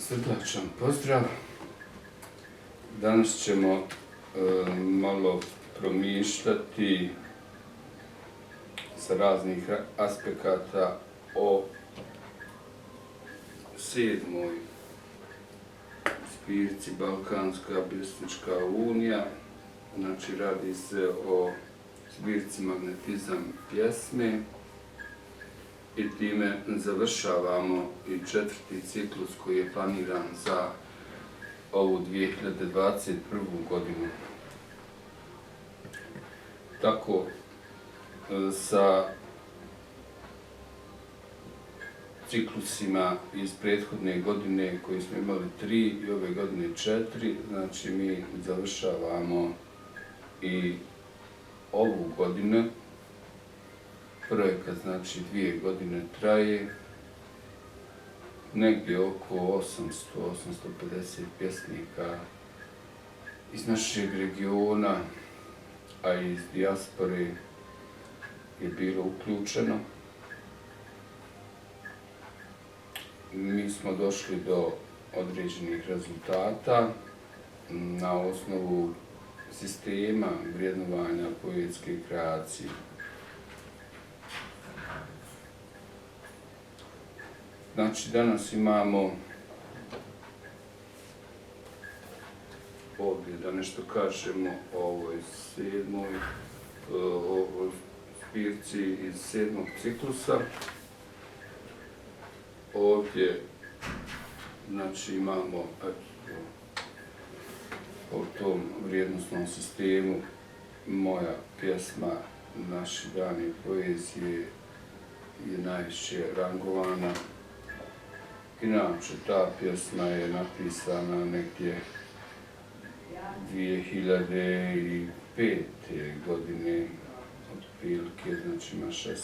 Srdačan pozdrav. Danas ćemo malo promišljati sa raznih aspekata o 7. zbirci Balkanska pjesnička unija. Znači, radi se o zbirci Magnetizam pjesme i time završavamo i 4. ciklus koji je planiran za ovu 2021. godinu. Tako, sa ciklusima iz prethodne godine koji smo imali 3 i ove godine 4, znači mi završavamo i ovu godinu. Projekat znači 2 godine traje, negdje oko 800-850 pjesnika iz našeg regiona, a i iz dijaspore je bilo uključeno. Mi smo došli do određenih rezultata na osnovu sistema vrednovanja poetske kreacije. Znači, danas imamo ovdje da nešto kažemo o ovoj 7. o zbirci iz 7. ciklusa. Ovdje, znači, imamo o tom vrijednosnom sistemu moja pjesma Naši dani poezije je najviše rangovana. Inače, ta pjesma je napisana negdje 2005. godine, otprilike, znači ima 16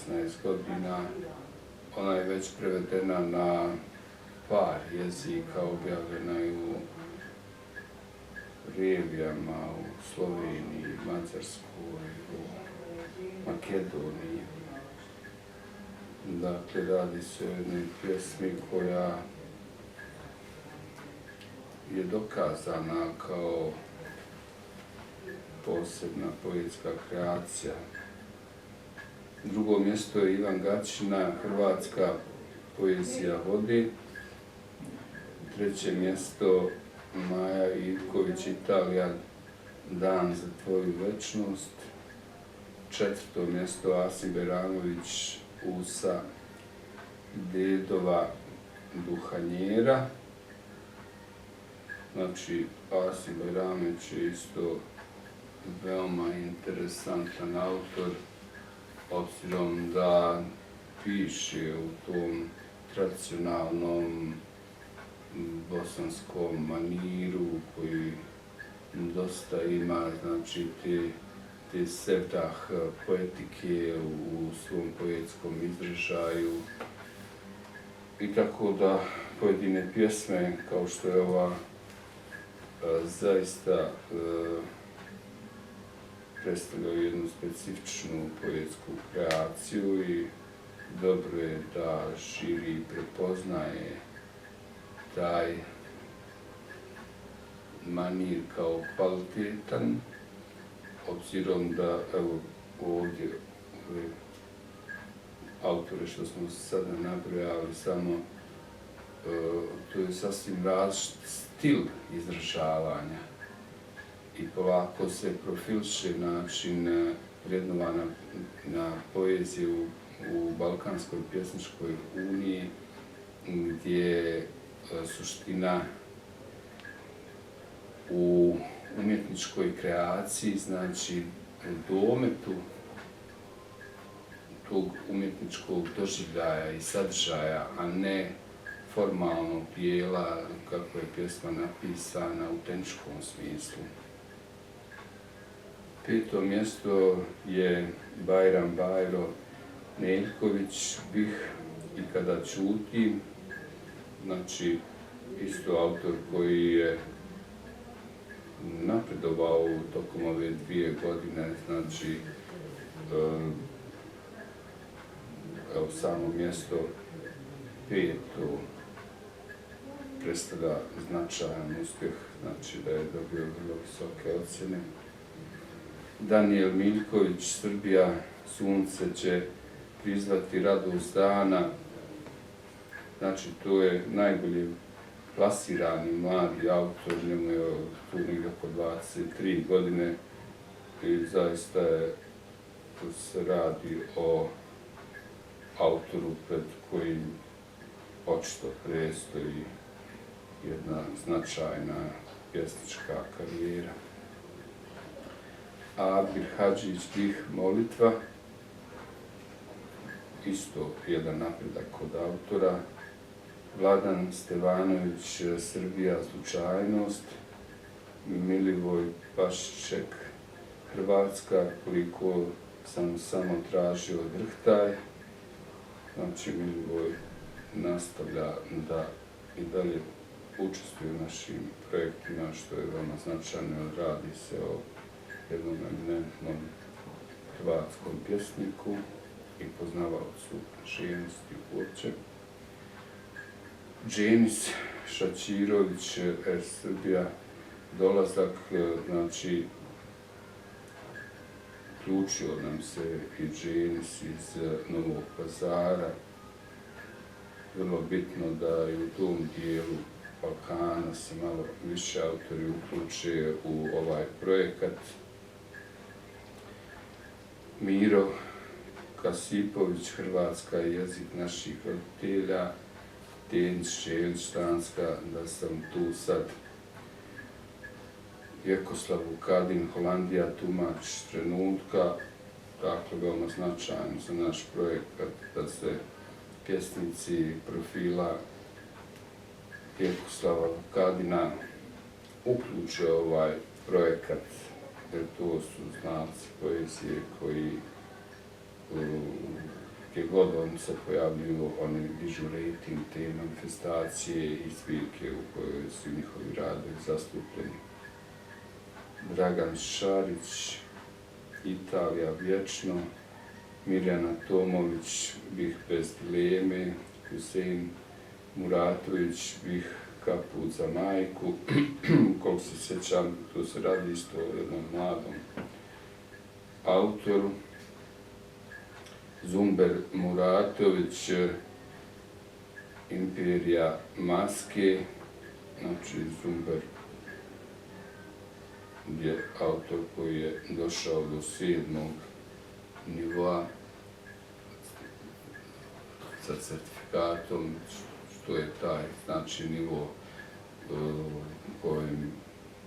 godina. Ona je već prevedena na par jezika, objavljena je u revijama u Sloveniji, Mađarskoj, u Makedoniji. Dakle, radi se o jednoj pjesmi koja je dokazana kao posebna poetska kreacija. Drugo mjesto je Ivan Gaćina, Hrvatska poezija vode. Treće mjesto Maja Ivković, Italija, Dan za tvoju večnost. Četvrto mjesto Asim Beranović, Usa Dedova Duhanjera. Znači, Asim Beranović je isto veoma interesantan autor, obzirom da piše u tom tradicionalnom bosanskom maniru koji dosta ima, znači, te sevdah poetike u svom poetskom izražaju. I tako da pojedine pjesme, kao što je ova, zaista predstavljaju jednu specifičnu poetsku kreaciju i dobro je da širi i prepoznaje taj manir kao kvalitetan, obzirom da, evo, ovdje ove autore što smo sada nabrojali, samo to je sasvim različit stil izražavanja i polako se profiliše način vrednovanja na poeziju u Balkanskoj pjesničkoj uniji, gdje suština u umjetničkoj kreaciji, znači u dometu tog umjetničkog doživljaja i sadržaja, a ne formalnog dijela kako je pjesma napisana u tehničkom smislu. 5. mjesto je Bajram Bajro Neljković, Bih i kada čutim, znači isto autor koji je napredovao tokom ove 2 godine, znači evo samo mjesto 5. predstavlja značajan uspjeh, znači da je dobio vrlo visoke ocjene. Daniel Miljković, Srbija, sunce će prizvati radost dana, znači to je najbolje plasirani mladi autor, njemu je tu negdje oko 23 godine i zaista se radi o autoru pred kojim očito prestoji jedna značajna pjesnička karijera. Abir Hadžić, Dih, molitva, isto jedan napredak kod autora. Vladan Stevanović, Srbija, slučajnost. Milivoj Pašček, Hrvatska, koliko sam samo tražio drhtaj. Znači, Milivoj nastavlja da i dalje učestvuje u našim projektima, što je veoma značajno. Radi se o jednom eminentnom hrvatskom pjesniku i poznavalcu željnosti uopće. Dženis Šačirović, Srbija, dolazak, znači, uključio nam se i Dženis iz Novog Pazara. Vrlo bitno da i u tom dijelu Balkana se malo više autori uključe u ovaj projekat. Miro Kasipović, Hrvatska, jezik naših roditelja. Denis Čelić, Štanska, da sam tu sad. Vjekoslav Vukadin, Holandija, tumač trenutka. Dakle, veoma značajno za naš projekat da se pjesnici profila Vjekoslava Vukadina uključe ovaj projekat, jer to su znalci poezije koji gdje god oni se pojavljuju, oni dižu rejting te manifestacije i zbirke u kojoj su njihovi radovi zastupljeni. Dragan Šarić, Italija, vječno. Mirjana Tomović, Bih bez dileme. Husein Muratović, Bih kaput za majku. Koliko se sjećam, tu se radi isto o jednom mladom autoru. Zumber Muratović, Imperija maske, znači Zumber je autor koji je došao do 7. nivoa sa certifikatom, što je taj, znači, nivo kojim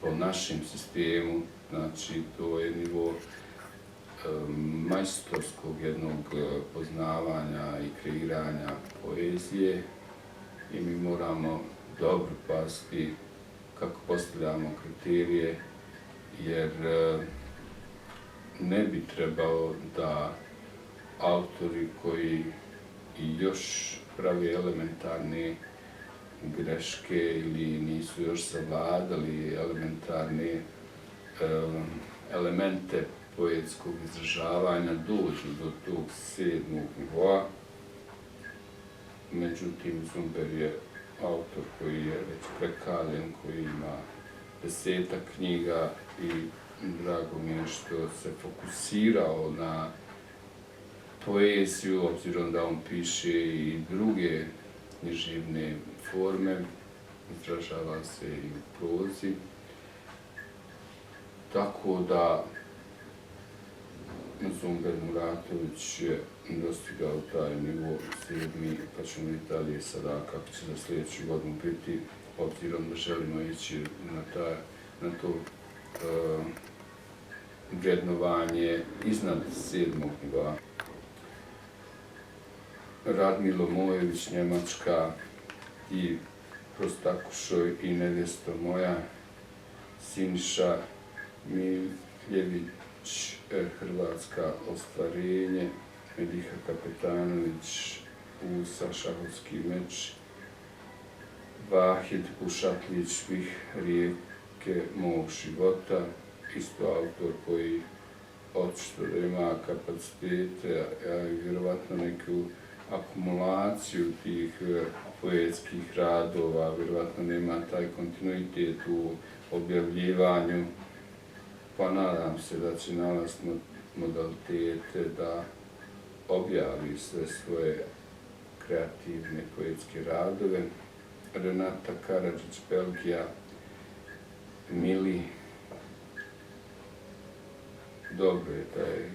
po našem sistemu, znači to je nivo majstorskog jednog poznavanja i kreiranja poezije i mi moramo dobro paziti kako postavljamo kriterije, jer ne bi trebalo da autori koji i još pravi elementarne greške ili nisu još savladali elementarne elemente poetskog izražavanja dođu do tog 7. nivoa. Međutim, Zumber je autor koji je već prekaljen, koji ima 10-ak knjiga i drago mi je što se fokusirao na poeziju, obzirom da on piše i druge književne forme, izražava se i u prozi. Tako da Zumber Muratović je dostigao taj nivo 7. pa ćemo i dalje sada kako će za sljedeću godinu biti, obzirom da želimo ići na to vrednovanje iznad 7. nivoa. Radmilo Mojević, Njemačka, i Prostakušoj i nevjesto moja. Siniša Miljević, Hrvatska, ostvarenje. Mediha Kapetanović, Usa, šahovski meč. Vahid Pušatlić, Bih rijeke mog života. Isto autor koji očito da ima kapacitete, a i vjerovatno neku akumulaciju tih poetskih radova, vjerojatno nema taj kontinuitet u objavljivanju, pa nadam se da će nalaziti modalitete da objavi sve svoje kreativne poetske radove. Renata Karadžić, Belgija, Mili, dobro je da je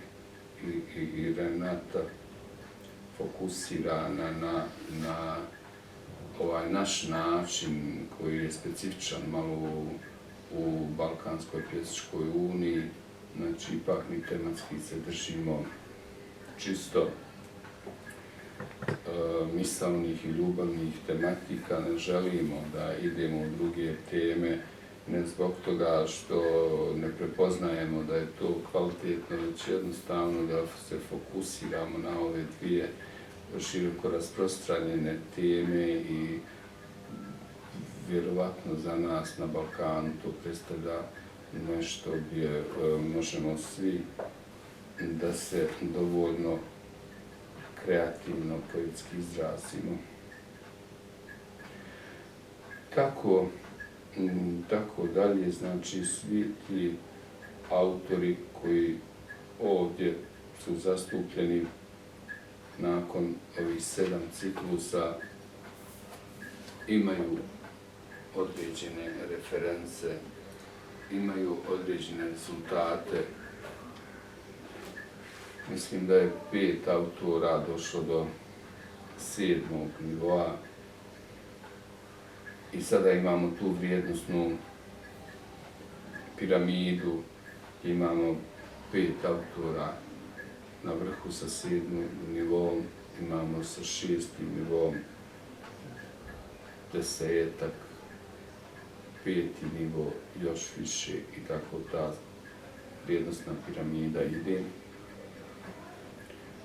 i Renata fokusirana na ovaj naš način koji je specifičan malo u Balkanskoj pjesničkoj uniji, znači ipak mi tematski se držimo čisto misaonih i ljubavnih tematika, ne želimo da idemo u druge teme, ne zbog toga što ne prepoznajemo da je to kvalitetno, već jednostavno da se fokusiramo na ove dvije široko rasprostranjene teme i vjerovatno za nas na Balkanu to predstavlja nešto gdje možemo svi da se dovoljno kreativno, poetski izrazimo. Tako dalje, znači svi ti autori koji ovdje su zastupljeni nakon ovih 7 ciklusa imaju određene reference, imaju određene rezultate. Mislim da je 5 autora došlo do 7. nivoa i sada imamo tu vrijednosnu piramidu, imamo 5 autora na vrhu sa 7. nivom, imamo sa 6. nivom 10-tak, 5. nivo još više i tako ta vrijednostna piramida ide.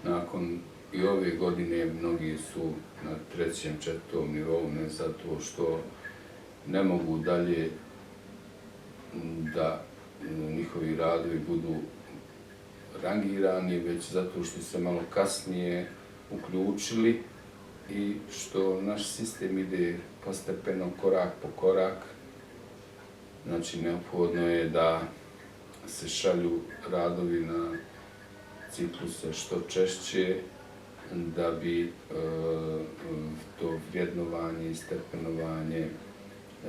Nakon i ove godine mnogi su na 3., 4. nivou, ne zato što ne mogu dalje da njihovi radovi budu rangirani, već zato što se malo kasnije uključili i što naš sistem ide postepeno, korak po korak. Znači, neophodno je da se šalju radovi na cikluse što češće, da bi to vrednovanje i stepenovanje,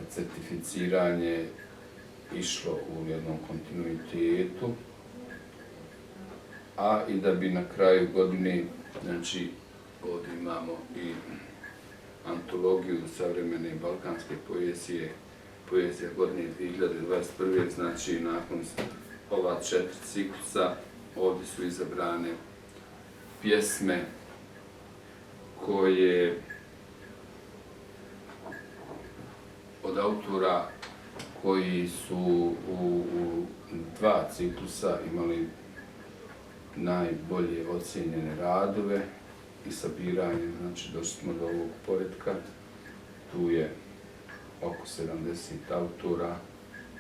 certificiranje išlo u jednom kontinuitetu, a i da bi na kraju godine, znači ovdje imamo i antologiju savremene balkanske poezije, poezija godine 2021. Znači nakon ova 4 ciklusa ovdje su izabrane pjesme koje od autora koji su u 2 ciklusa imali najbolje ocijenjene radove i sabiranjem, znači došli smo do ovog poretka. Tu je oko 70 autora,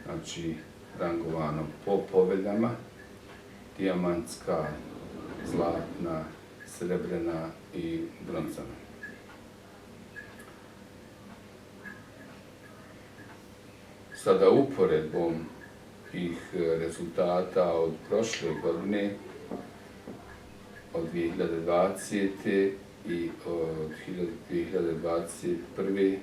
znači rangovano po poveljama, dijamantska, zlatna, srebrna i bronzana. Sada uporedbom tih rezultata od prošle godine, od 2020. i od 2021.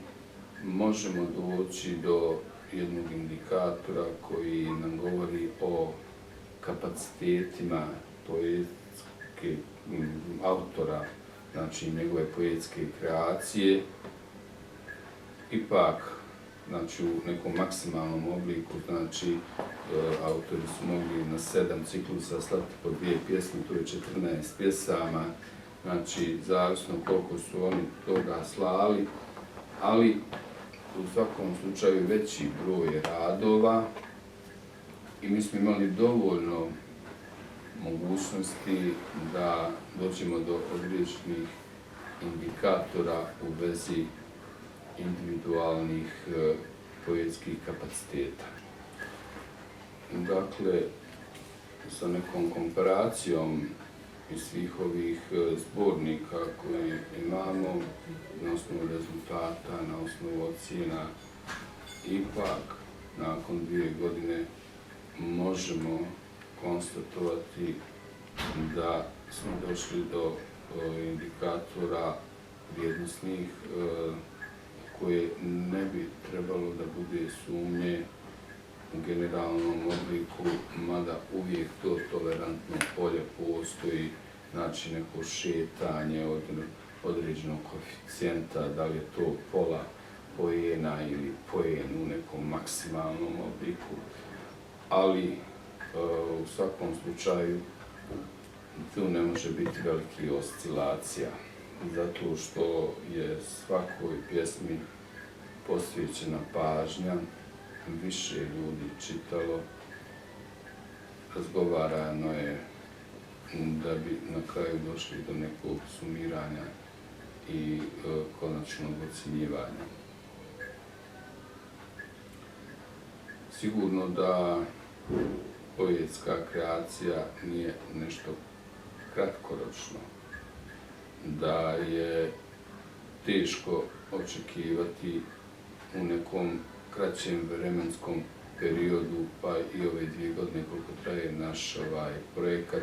možemo doći do jednog indikatora koji nam govori o kapacitetima poetske autora, znači njegove poetske kreacije. Ipak, znači u nekom maksimalnom obliku, znači autori su mogli na 7 ciklusa slati po 2 pjesme, to je 14 pjesama, znači zavisno koliko su oni toga slali, ali u svakom slučaju veći broj radova i mi smo imali dovoljno mogućnosti da dođemo do određenih indikatora u vezi individualnih poetskih kapaciteta. Dakle, sa nekom komparacijom iz svih ovih zbornika koje imamo, na osnovu rezultata, na osnovu ocjena, ipak nakon 2 godine možemo konstatovati da smo došli do indikatora vrijednosnih koje ne bi trebalo da bude sumnje u generalnom obliku, mada uvijek to tolerantno polje postoji, znači neko šetanje od određenog koeficijenta, da li je to pola poena ili poen u nekom maksimalnom obliku, ali u svakom slučaju tu ne može biti velikih oscilacija, zato što je svakoj pjesmi posvećena pažnja, više ljudi čitalo, razgovarano je da bi na kraju došli do nekog sumiranja i konačnog ocjenjivanja. Sigurno da poetska kreacija nije nešto kratkoročno, da je teško očekivati u nekom kraćem vremenskom periodu, pa i ove 2 godine koliko traje naš projekat,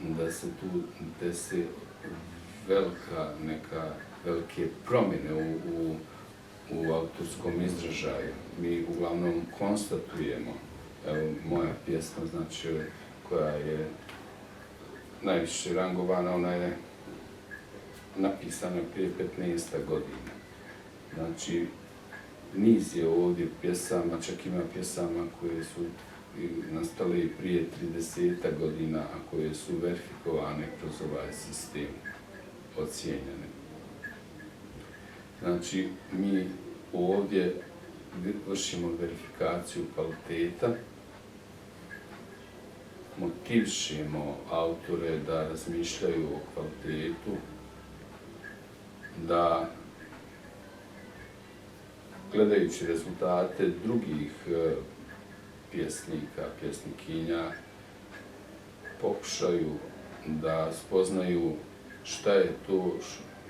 da se tu desi velike promjene u autorskom izražaju. Mi uglavnom konstatujemo, evo moja pjesma, znači koja je najviše rangovana, ona je napisana prije 15 godina. Znači, niz je ovdje pjesama, čak ima pjesama koje su nastale i prije 30 godina, a koje su verifikovane kroz ovaj sistem, ocijenjene. Znači, mi ovdje vršimo verifikaciju kvaliteta, motivišemo autore da razmišljaju o kvalitetu, da gledajući rezultate drugih pjesnika, pjesnikinja, pokušaju da spoznaju šta je to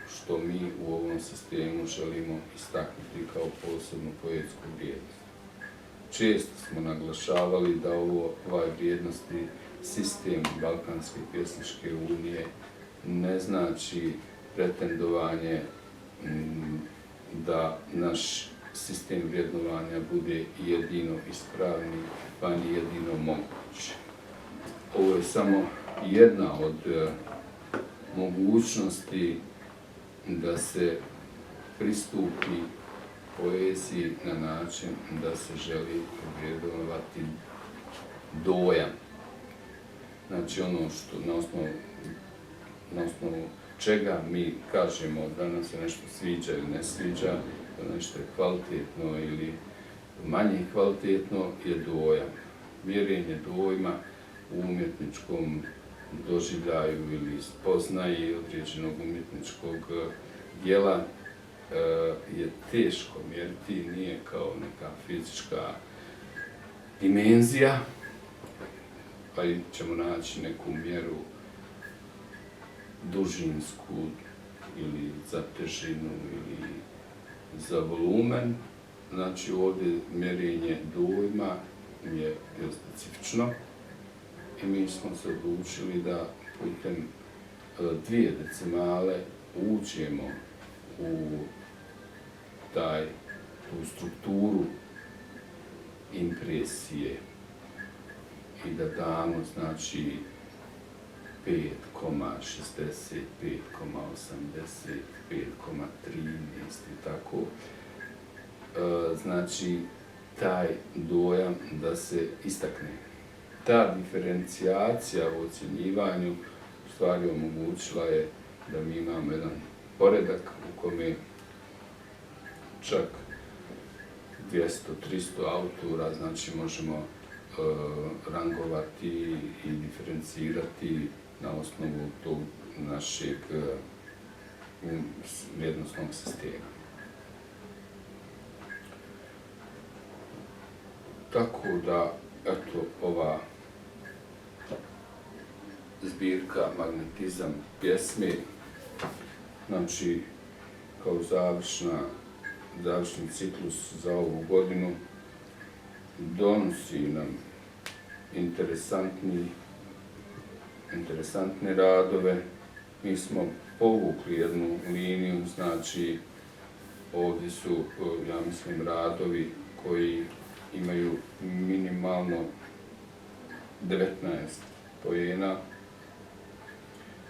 što mi u ovom sistemu želimo istaknuti kao posebnu poetsku vrijednost. Često smo naglašavali da ovaj vrijednosti sistem Balkanske pjesničke unije ne znači pretendovanje da naš sistem vrednovanja bude jedino ispravni, pa ni jedino moguć. Ovo je samo jedna od mogućnosti da se pristupi poeziji na način da se želi vrednovati dojam. Znači ono što na osnovu čega mi kažemo da nam se nešto sviđa ili ne sviđa, da nešto je kvalitetno ili manje kvalitetno, je dojam. Mjerenje dojma u umjetničkom doživljaju ili spoznaji određenog umjetničkog djela je teško mjeriti, nije kao neka fizička dimenzija, pa ćemo naći neku mjeru dužinsku ili za težinu ili za volumen. Znači ovdje mjerenje dojma je specifično i mi smo se odlučili da putem 2 decimale uđemo u tu strukturu impresije i da damo, znači, 5,60, 5,80, 5,13 i tako. Znači, taj dojam da se istakne. Ta diferencijacija u ocjenjivanju u stvari omogućila je da mi imamo jedan poredak u kome čak 200-300 autora, znači možemo rangovati i diferencirati na osnovu tog našeg vrijednosnog sistema. Tako da, eto, ova zbirka Magnetizam pjesme, znači kao završni ciklus za ovu godinu, donosi nam interesantne radove. Mi smo povukli jednu liniju, znači ovdje su, ja mislim, radovi koji imaju minimalno 19 poena.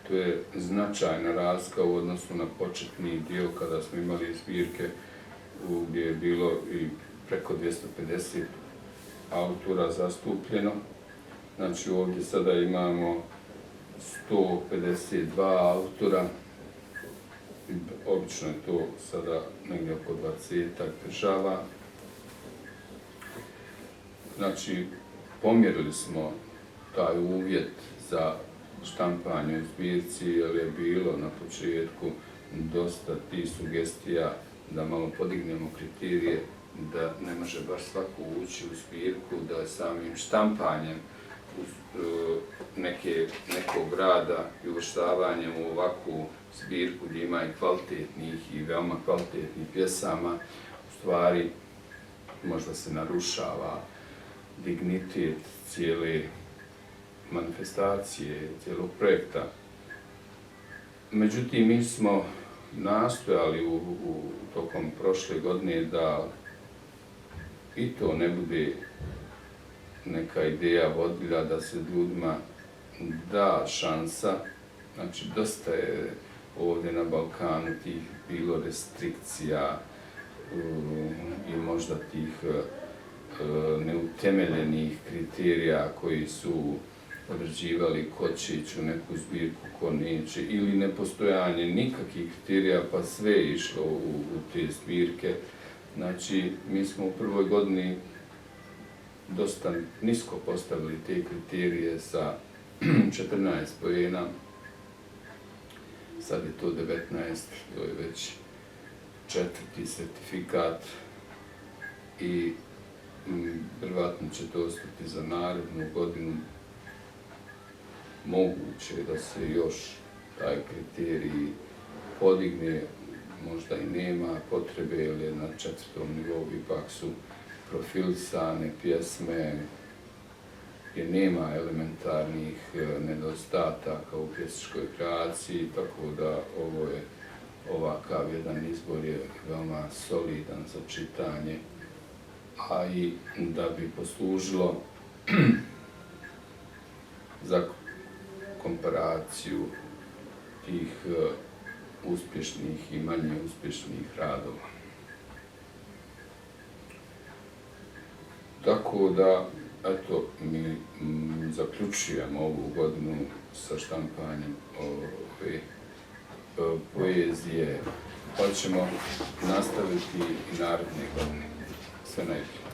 To je značajna razlika u odnosu na početni dio kada smo imali zbirke gdje je bilo i preko 250 autora zastupljeno. Znači ovdje sada imamo 152 autora, obično je to sada negdje oko 20 država. Znači, pomjerili smo taj uvjet za štampanje u zbirci, jer je bilo na početku dosta tih sugestija da malo podignemo kriterije, da ne može baš svako ući u zbirku, da je samim štampanjem nekog rada i uvrštavanjem u ovakvu zbirku gdje ima i kvalitetnih i veoma kvalitetnih pjesama, u stvari možda se narušava dignitet cijele manifestacije, cijelog projekta. Međutim, mi smo nastojali tokom prošle godine da i to ne bude neka ideja vodilja, da se ljudima da šansa. Znači, dosta je ovdje na Balkanu tih bilo restrikcija i možda tih neutemeljenih kriterija koji su određivali ko će ići u neku zbirku, ko neće, ili nepostojanje nikakvih kriterija, pa sve je išlo u te zbirke. Znači, mi smo u prvoj godini dosta nisko postavili te kriterije sa 14 poena, sad je to 19, to je već 4. certifikat i vjerojatno će to ostati za narednu godinu. Moguće je da se još taj kriterij podigne, možda i nema potrebe, jer je na 4. nivou ipak su profilisane pjesme, jer nema elementarnih nedostataka u pjesničkoj kreaciji, tako da ovakav jedan izbor je veoma solidan za čitanje, a i da bi poslužilo za komparaciju tih uspješnih i manje uspješnih radova. Tako da, eto, mi zaključujemo ovu godinu sa štampanjem ove poezije, pa ćemo nastaviti i naredne godine. Sve najbolje.